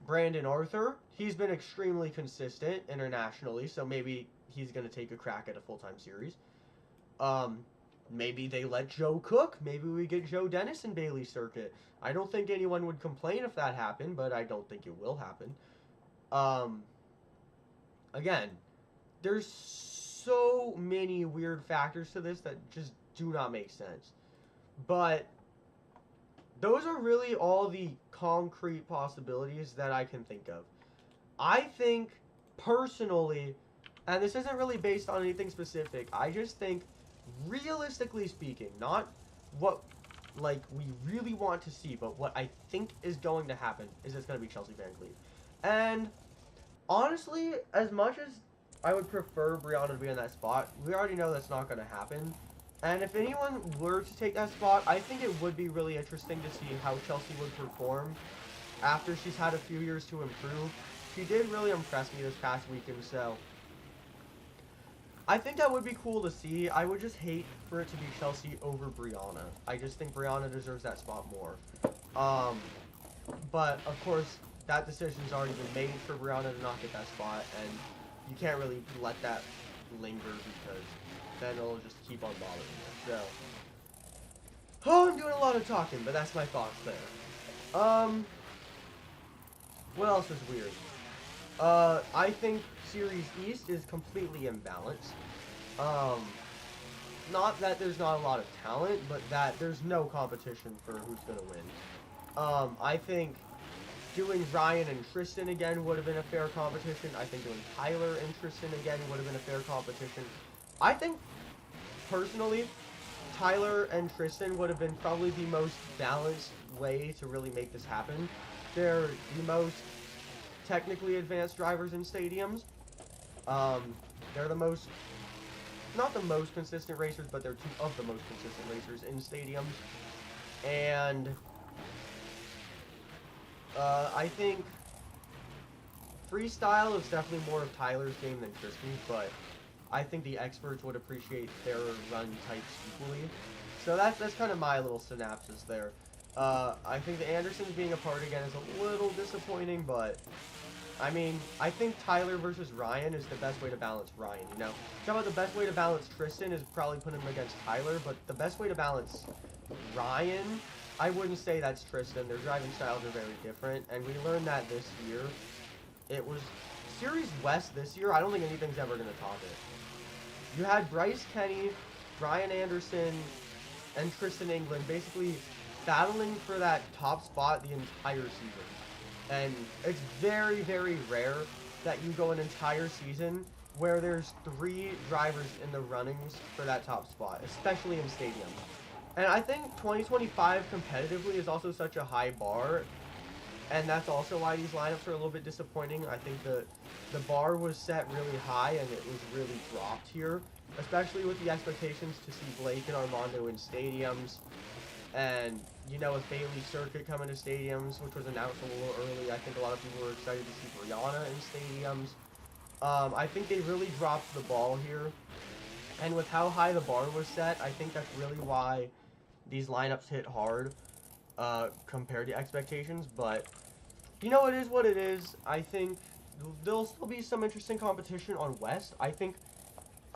Speaker 1: Brandon Arthur. He's been extremely consistent internationally, so maybe he's going to take a crack at a full-time series. Maybe they let Joe cook. Maybe we get Joe Dennis in Bailey Circuit. I don't think anyone would complain if that happened, but I don't think it will happen. Again, there's so many weird factors to this that just do not make sense. But those are really all the concrete possibilities that I can think of. I think, personally, and this isn't really based on anything specific, I just think, realistically speaking, not what like we really want to see, but what I think is going to happen is it's going to be Chelsea Van Cleef. And honestly, as much as I would prefer Brianna to be in that spot, we already know that's not going to happen. And if anyone were to take that spot, I think it would be really interesting to see how Chelsea would perform after she's had a few years to improve. She did really impress me this past weekend, so I think that would be cool to see. I would just hate for it to be Chelsea over Brianna. I just think Brianna deserves that spot more. But, of course, that decision's already been made for Brianna to not get that spot, and you can't really let that linger because then it'll just keep on bothering you. So, oh, I'm doing a lot of talking, but that's my thoughts there. What else is weird? I think Series East is completely imbalanced. Not that there's not a lot of talent, but that there's no competition for who's gonna win. I think doing Ryan and Tristan again would have been a fair competition. I think doing Tyler and Tristan again would have been a fair competition. I think, personally, Tyler and Tristan would have been probably the most balanced way to really make this happen. They're the most technically advanced drivers in stadiums. They're the most, not the most consistent racers, but they're two of the most consistent racers in stadiums. And I think freestyle is definitely more of Tyler's game than Tristan's, but I think the experts would appreciate their run types equally. So that's kind of my little synopsis there. I think the Andersons being a part again is a little disappointing, but I mean, I think Tyler versus Ryan is the best way to balance Ryan, you know? Talk about the best way to balance Tristan is probably putting him against Tyler, but the best way to balance Ryan, I wouldn't say that's Tristan. Their driving styles are very different, and we learned that this year. It was Series West this year, I don't think anything's ever going to top it. You had Bryce Kenny, Ryan Anderson, and Tristan England basically battling for that top spot the entire season. And it's very, very rare that you go an entire season where there's 3 drivers in the runnings for that top spot, especially in stadium. And I think 2025 competitively is also such a high bar, and that's also why these lineups are a little bit disappointing. I think the bar was set really high, and it was really dropped here, especially with the expectations to see Blake and Armando in stadiums. And, you know, with Bailey Circuit coming to stadiums, which was announced a little early, I think a lot of people were excited to see Brianna in stadiums. I think they really dropped the ball here. And with how high the bar was set, I think that's really why these lineups hit hard compared to expectations. But, you know, it is what it is. I think there'll still be some interesting competition on West. I think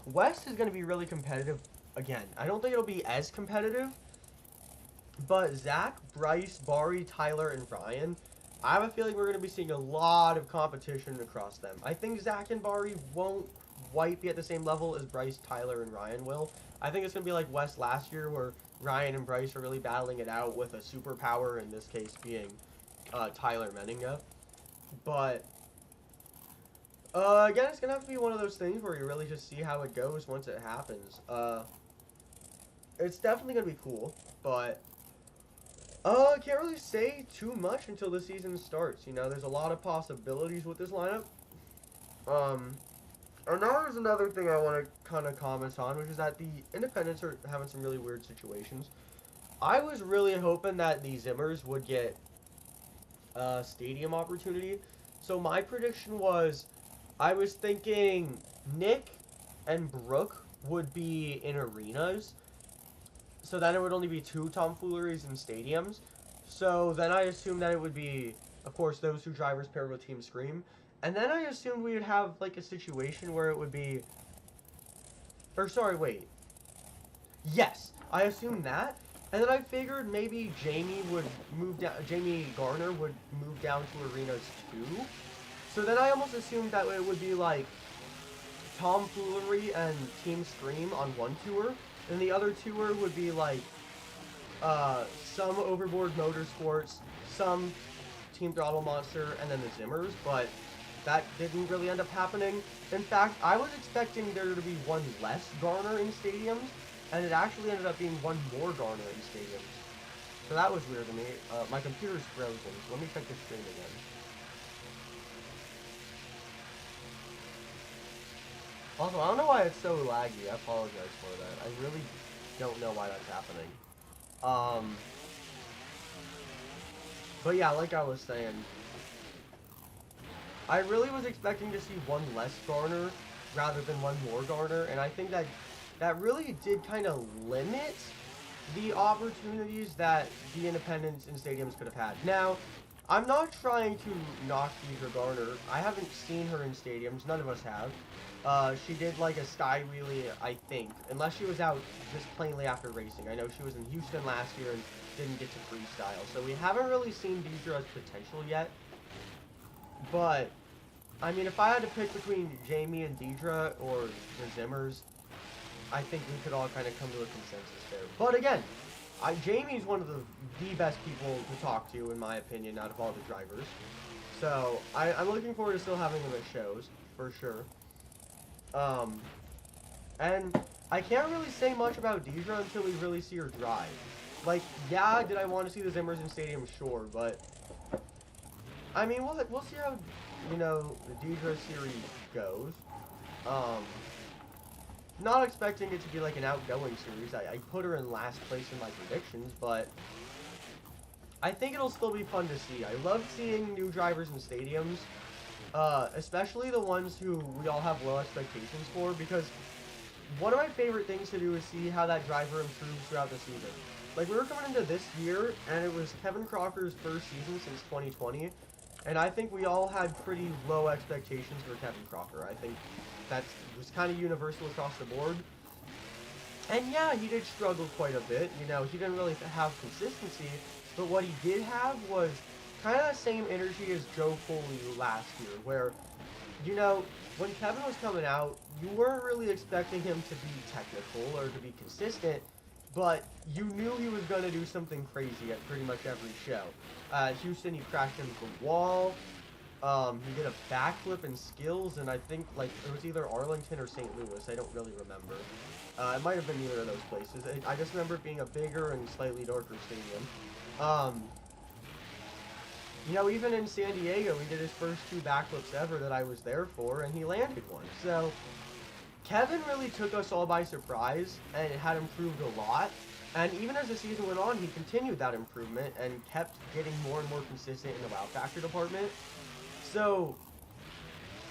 Speaker 1: West is going to be really competitive again. I don't think it'll be as competitive. But Zach, Bryce, Bari, Tyler, and Ryan, I have a feeling we're going to be seeing a lot of competition across them. I think Zach and Bari won't quite be at the same level as Bryce, Tyler, and Ryan will. I think it's going to be like West last year where Ryan and Bryce are really battling it out with a superpower, in this case being Tyler Menninga. But, again, it's going to have to be one of those things where you really just see how it goes once it happens. It's definitely going to be cool, but I can't really say too much until the season starts. You know, there's a lot of possibilities with this lineup. And now there's another thing I want to kind of comment on, which is that the independents are having some really weird situations. I was really hoping that the Zimmers would get stadium opportunity. So my prediction was, I was thinking Nick and Brooke would be in arenas. So then it would only be 2 tomfooleries in stadiums. So then I assumed that it would be, of course, those 2 drivers paired with Team Scream. And then I assumed we would have, like, a situation where it would be... Or, sorry, wait. Yes, I assumed that. And then I figured maybe Jamie would move down... Jamie Garner would move down to arenas too. So then I almost assumed that it would be, like, Tomfoolery and Team Scream on one tour. And the other tour would be, like, some Overboard Motorsports, some Team Throttle Monster, and then the Zimmers, but that didn't really end up happening. In fact, I was expecting there to be one less Garner in stadiums, and it actually ended up being one more Garner in stadiums. So that was weird to me. My computer's frozen, so let me check the stream again. Also, I don't know why it's so laggy. I apologize for that. I really don't know why that's happening. But yeah, like I was saying, I really was expecting to see one less Garner rather than one more Garner, and I think that that really did kind of limit the opportunities that the independents in stadiums could have had. Now, I'm not trying to knock Deidre Garner. I haven't seen her in stadiums. None of us have. She did like a sky wheelie, I think, unless she was out just plainly after racing. I know she was in Houston last year and didn't get to freestyle, so we haven't really seen Deidre's potential yet. But, I mean, if I had to pick between Jamie and Deidre or the Zimmers, I think we could all kind of come to a consensus there. But again, Jamie's one of the best people to talk to, in my opinion, out of all the drivers. So, I'm looking forward to still having them at shows, for sure. And I can't really say much about Deidre until we really see her drive. Like, yeah, did I want to see the Zimmers in stadium? Sure, but I mean, we'll see how, you know, the Deidre series goes. Not expecting it to be like an outgoing series. I put her in last place in my predictions, but I think it'll still be fun to see. I love seeing new drivers in stadiums. Especially the ones who we all have low expectations for, because one of my favorite things to do is see how that driver improves throughout the season. Like, we were coming into this year, and it was Kevin Crocker's first season since 2020, and I think we all had pretty low expectations for Kevin Crocker. I think that was kind of universal across the board. And yeah, he did struggle quite a bit. You know, he didn't really have consistency, but what he did have was kind of the same energy as Joe Foley last year, where, you know, when Kevin was coming out, you weren't really expecting him to be technical or to be consistent, but you knew he was going to do something crazy at pretty much every show. Houston, he crashed into the wall. He did a backflip in skills, and I think, like, it was either Arlington or St. Louis. I don't really remember. It might have been either of those places. I just remember it being a bigger and slightly darker stadium. You know, even in San Diego, he did his first 2 backflips ever that I was there for, and he landed one. So, Kevin really took us all by surprise, and had improved a lot. And even as the season went on, he continued that improvement, and kept getting more and more consistent in the wow factor department. So,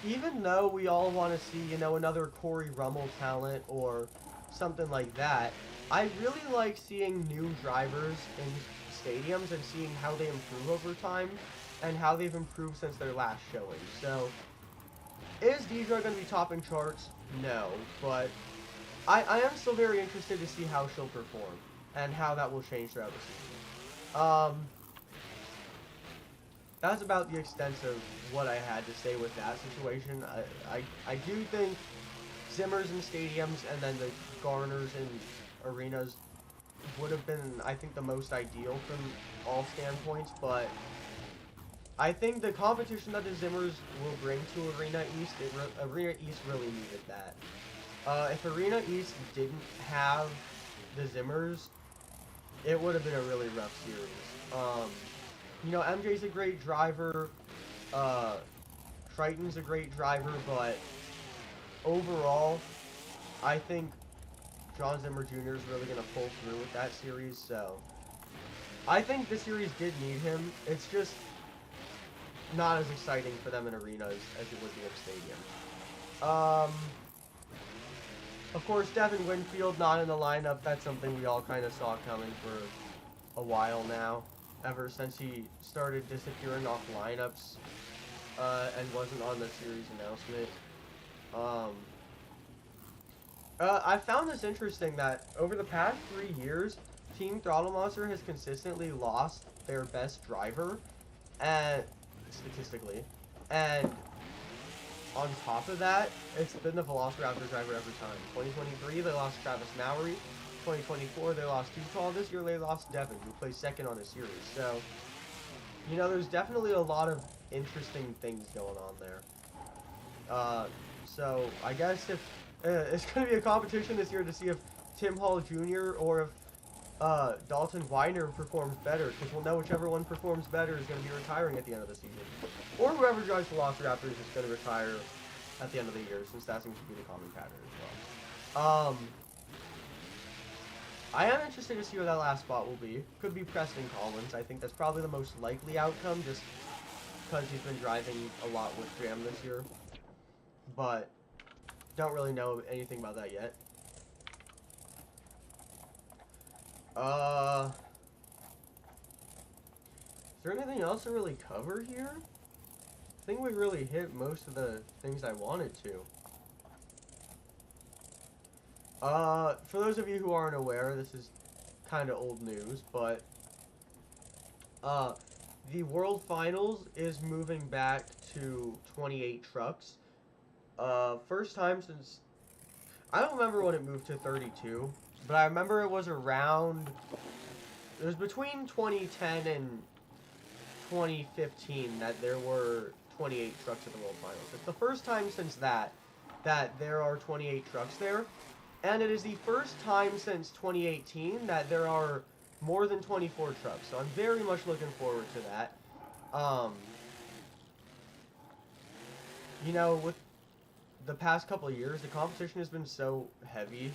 Speaker 1: even though we all want to see, you know, another Corey Rummel talent, or something like that, I really like seeing new drivers in stadiums and seeing how they improve over time and how they've improved since their last showing. So, is Deidre going to be topping charts? No, but I am still very interested to see how she'll perform and how that will change throughout the season. That's about the extent of what I had to say with that situation. I do think Zimmers in stadiums and then the Garners in arenas would have been, I think, the most ideal from all standpoints, but I think the competition that the Zimmers will bring to Arena East, Arena East really needed that. If Arena East didn't have the Zimmers, it would have been a really rough series. You know, MJ's a great driver, Triton's a great driver, but overall, I think John Zimmer Jr. is really going to pull through with that series, so I think the series did need him. It's just, not as exciting for them in arenas as it would be at stadium. Um, of course, Devin Winfield not in the lineup. That's something we all kind of saw coming for a while now. Ever since he started disappearing off lineups and wasn't on the series announcement. I found this interesting that over the past 3 years, Team Throttle Monster has consistently lost their best driver, and statistically, and on top of that, it's been the Velociraptor driver every time. 2023, they lost Travis Mowry. 2024, they lost Utah. This year, they lost Devin, who plays second on the series. So, you know, there's definitely a lot of interesting things going on there. So I guess if it's going to be a competition this year to see if Tim Hall Jr. or if Dalton Weiner performs better, because we'll know whichever one performs better is going to be retiring at the end of the season. Or whoever drives Velociraptors is going to retire at the end of the year, since that seems to be the common pattern as well. I am interested to see what that last spot will be. Could be Preston Collins. I think that's probably the most likely outcome, just because he's been driving a lot with Jam this year. But don't really know anything about that yet. Is there anything else to really cover here? I think we really hit most of the things I wanted to. For those of you who aren't aware, this is kind of old news, but the World Finals is moving back to 28 trucks. First time since, I don't remember when it moved to 32, but I remember it was around, it was between 2010 and 2015 that there were 28 trucks at the World Finals. It's the first time since that there are 28 trucks there, and it is the first time since 2018 that there are more than 24 trucks, so I'm very much looking forward to that. You know, with the past couple of years, the competition has been so heavy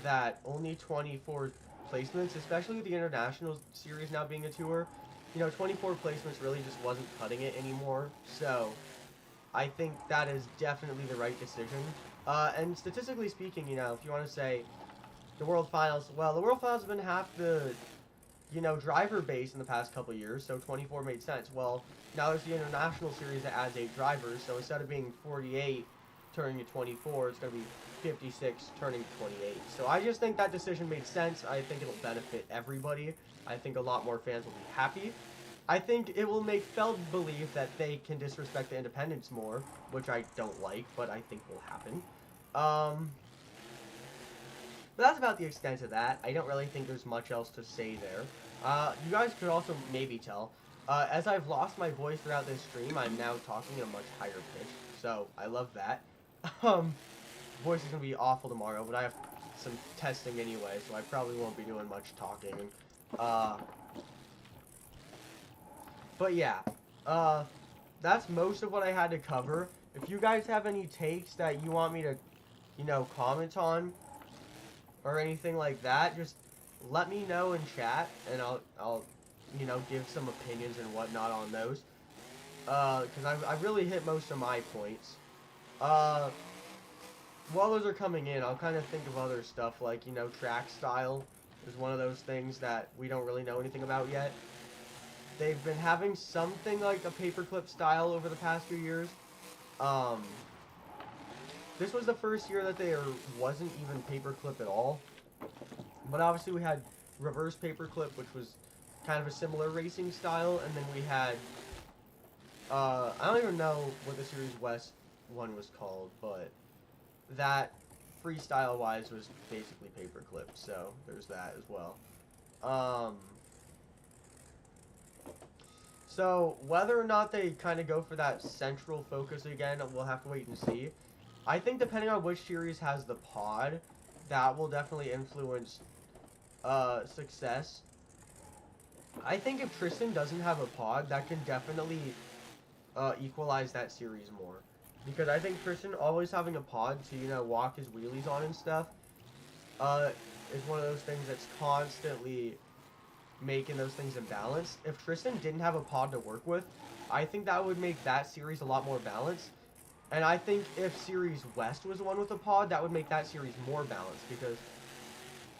Speaker 1: that only 24 placements, especially with the International Series now being a tour, you know, 24 placements really just wasn't cutting it anymore, so I think that is definitely the right decision. And statistically speaking, you know, if you want to say the World Finals, well, the World Finals have been half the, you know, driver base in the past couple of years, so 24 made sense. Well, now there's the International Series that adds 8 drivers, so instead of being 48 turning to 24, it's going to be 56 turning to 28. So I just think that decision made sense. I think it'll benefit everybody. I think a lot more fans will be happy. I think it will make Feld believe that they can disrespect the independents more, which I don't like, but I think will happen. But that's about the extent of that. I don't really think there's much else to say there. You guys could also maybe tell, as I've lost my voice throughout this stream, I'm now talking at a much higher pitch, so I love that. Voice is going to be awful tomorrow, but I have some testing anyway, so I probably won't be doing much talking. But yeah, that's most of what I had to cover. If you guys have any takes that you want me to, you know, comment on, or anything like that, just let me know in chat, and I'll you know, give some opinions and whatnot on those. Because I really hit most of my points. While those are coming in, I'll kind of think of other stuff, like, you know, track style is one of those things that we don't really know anything about yet. They've been having something like a paperclip style over the past few years. This was the first year that there wasn't even paperclip at all. But obviously we had reverse paperclip, which was kind of a similar racing style, and then we had, I don't even know what the Series West one was called, but that freestyle-wise was basically paperclip, so there's that as well. So whether or not they kind of go for that central focus again, we'll have to wait and see. I think depending on which series has the pod, that will definitely influence success. I think if Tristan doesn't have a pod, that can definitely equalize that series more. Because I think Tristan always having a pod to, you know, walk his wheelies on and stuff, is one of those things that's constantly, making those things imbalanced. If Tristan didn't have a pod to work with, I think that would make that series a lot more balanced. And I think if Series West was the one with a pod, that would make that series more balanced, because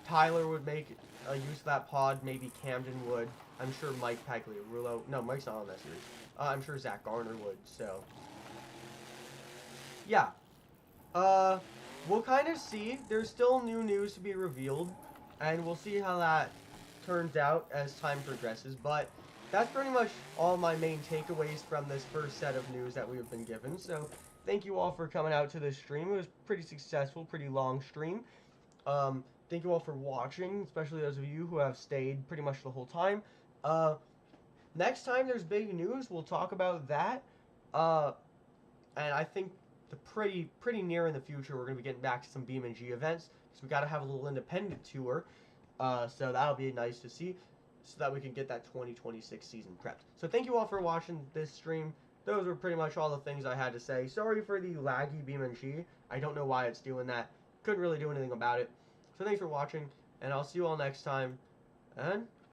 Speaker 1: Tyler would make use of that pod, maybe Camden would. I'm sure Mike Pagliarulo. No, Mike's not on that series. I'm sure Zach Garner would, so. Yeah. We'll kind of see. There's still new news to be revealed, and we'll see how that turns out as time progresses, but that's pretty much all my main takeaways from this first set of news that we've been given. So thank you all for coming out to this stream. It was pretty successful, pretty long stream. Thank you all for watching, especially those of you who have stayed pretty much the whole time. Next time there's big news, we'll talk about that. And I think pretty near in the future, we're going to be getting back to some BeamNG events, because we got to have a little independent tour. So that'll be nice to see, so that we can get that 2026 season prepped. So thank you all for watching this stream. Those were pretty much all the things I had to say. Sorry for the laggy BeamNG. I don't know why it's doing that. Couldn't really do anything about it. So thanks for watching, and I'll see you all next time, and